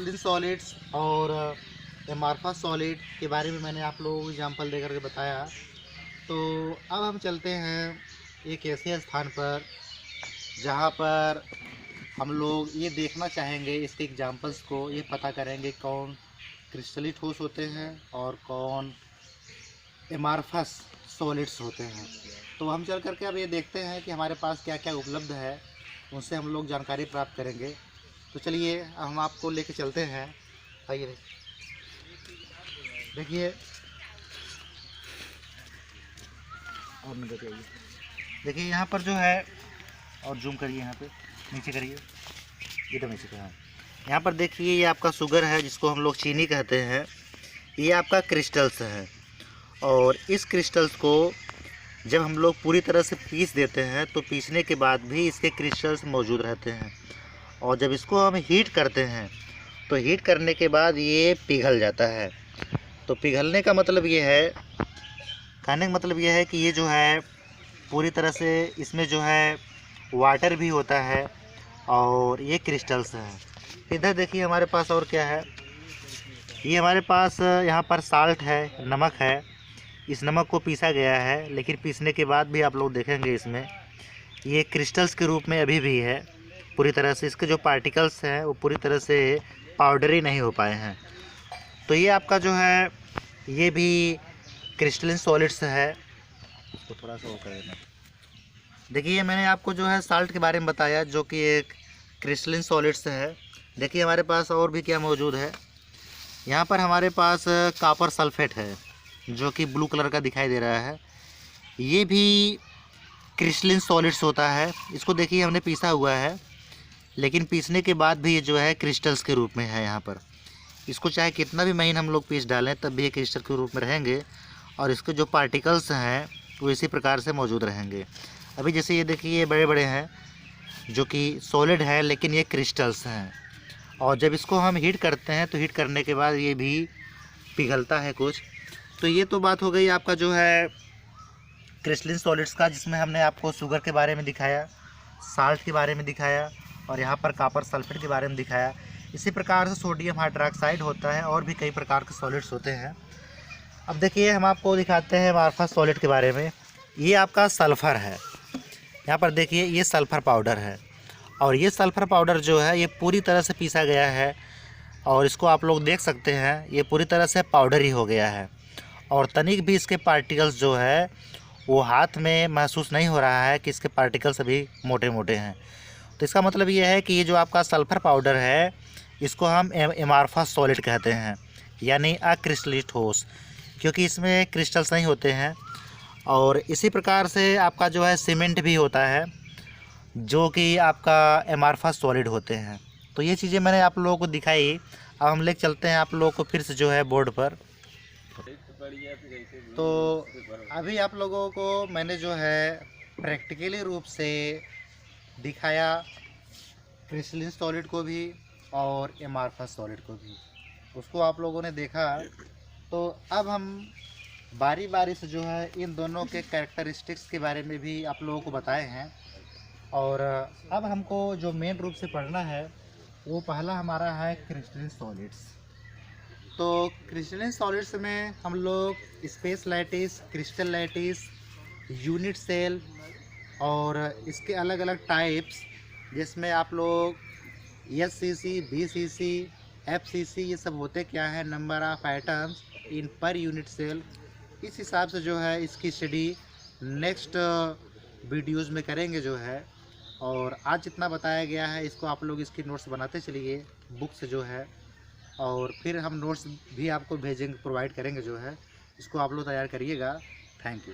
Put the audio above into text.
Crystalline solids और amorphous solid के बारे में मैंने आप लोगों को एग्जाम्पल दे करके बताया। तो अब हम चलते हैं एक ऐसे स्थान पर जहाँ पर हम लोग ये देखना चाहेंगे, इसके एग्जाम्पल्स को ये पता करेंगे कौन क्रिस्टली ठोस होते हैं और कौन एमार्फस सॉलिड्स होते हैं। तो हम चल करके अब ये देखते हैं कि हमारे पास क्या क्या उपलब्ध है, उनसे हम लोग जानकारी प्राप्त करेंगे। तो चलिए हम आपको लेके चलते हैं। आइए देखिए, और देखिए यहाँ पर जो है, और जूम करिए, यहाँ पे नीचे करिए, एकदम नीचे का। यहाँ पर देखिए ये आपका शुगर है जिसको हम लोग चीनी कहते हैं। ये आपका क्रिस्टल्स है और इस क्रिस्टल्स को जब हम लोग पूरी तरह से पीस देते हैं तो पीसने के बाद भी इसके क्रिस्टल्स मौजूद रहते हैं। और जब इसको हम हीट करते हैं तो हीट करने के बाद ये पिघल जाता है। तो पिघलने का मतलब ये है, कहने का मतलब ये है कि ये जो है पूरी तरह से इसमें जो है वाटर भी होता है और ये क्रिस्टल्स हैं। इधर देखिए हमारे पास और क्या है, ये हमारे पास यहाँ पर साल्ट है, नमक है। इस नमक को पीसा गया है, लेकिन पीसने के बाद भी आप लोग देखेंगे इसमें ये क्रिस्टल्स के रूप में अभी भी है। पूरी तरह से इसके जो पार्टिकल्स हैं वो पूरी तरह से पाउडरी नहीं हो पाए हैं। तो ये आपका जो है ये भी क्रिस्टलिन सॉलिड्स है। इसको थोड़ा सा वो कर देना। देखिए मैंने आपको जो है साल्ट के बारे में बताया जो कि एक क्रिस्टलिन सॉलिड्स है। देखिए हमारे पास और भी क्या मौजूद है। यहाँ पर हमारे पास कॉपर सल्फेट है जो कि ब्लू कलर का दिखाई दे रहा है। ये भी क्रिस्टलिन सॉलिड्स होता है। इसको देखिए हमने पीसा हुआ है, लेकिन पीसने के बाद भी ये जो है क्रिस्टल्स के रूप में है। यहाँ पर इसको चाहे कितना भी महीन हम लोग पीस डालें तब भी ये क्रिस्टल के रूप में रहेंगे और इसके जो पार्टिकल्स हैं वो इसी प्रकार से मौजूद रहेंगे। अभी जैसे ये देखिए ये बड़े बड़े हैं जो कि सॉलिड है, लेकिन ये क्रिस्टल्स हैं। और जब इसको हम हीट करते हैं तो हीट करने के बाद ये भी पिघलता है कुछ। तो ये तो बात हो गई आपका जो है क्रिस्टलिन सॉलिड्स का, जिसमें हमने आपको शुगर के बारे में दिखाया, साल्ट के बारे में दिखाया और यहाँ पर कॉपर सल्फेट के बारे में दिखाया। इसी प्रकार से सोडियम हाइड्रोक्साइड होता है और भी कई प्रकार के सॉलिड्स होते हैं। अब देखिए हम आपको दिखाते हैं एमार्फस सॉलिड के बारे में। ये आपका सल्फ़र है। यहाँ पर देखिए ये सल्फ़र पाउडर है और ये सल्फ़र पाउडर जो है ये पूरी तरह से पीसा गया है और इसको आप लोग देख सकते हैं ये पूरी तरह से पाउडर ही हो गया है और तनिक भी इसके पार्टिकल्स जो है वो हाथ में महसूस नहीं हो रहा है कि इसके पार्टिकल्स अभी मोटे मोटे हैं। तो इसका मतलब ये है कि ये जो आपका सल्फ़र पाउडर है इसको हम एमार्फस सॉलिड कहते हैं, यानी अक्रिस्टलीय ठोस, क्योंकि इसमें क्रिस्टल्स नहीं होते हैं। और इसी प्रकार से आपका जो है सीमेंट भी होता है जो कि आपका एमार्फस सॉलिड होते हैं। तो ये चीज़ें मैंने आप लोगों को दिखाई। अब हम लेके चलते हैं आप लोगों को फिर से जो है बोर्ड पर। तो अभी आप लोगों को मैंने जो है प्रैक्टिकली रूप से दिखाया क्रिस्टलिन सॉलिड को भी और एमार्फस सॉलिड को भी, उसको आप लोगों ने देखा। तो अब हम बारी बारी से जो है इन दोनों के कैरेक्टरिस्टिक्स के बारे में भी आप लोगों को बताए हैं। और अब हमको जो मेन रूप से पढ़ना है वो पहला हमारा है क्रिस्टलिन सॉलिड्स। तो क्रिस्टलिन सॉलिड्स में हम लोग space lattice, crystal lattice, unit cell और इसके अलग अलग टाइप्स, जिसमें आप लोग SCC, BCC, FCC ये सब होते क्या है, number of atoms in per unit cell, इस हिसाब से जो है इसकी स्टडी नेक्स्ट वीडियोज़ में करेंगे जो है। और आज जितना बताया गया है इसको आप लोग इसकी नोट्स बनाते चलिए बुक से जो है, और फिर हम नोट्स भी आपको भेजेंगे, प्रोवाइड करेंगे जो है, इसको आप लोग तैयार करिएगा। Thank you.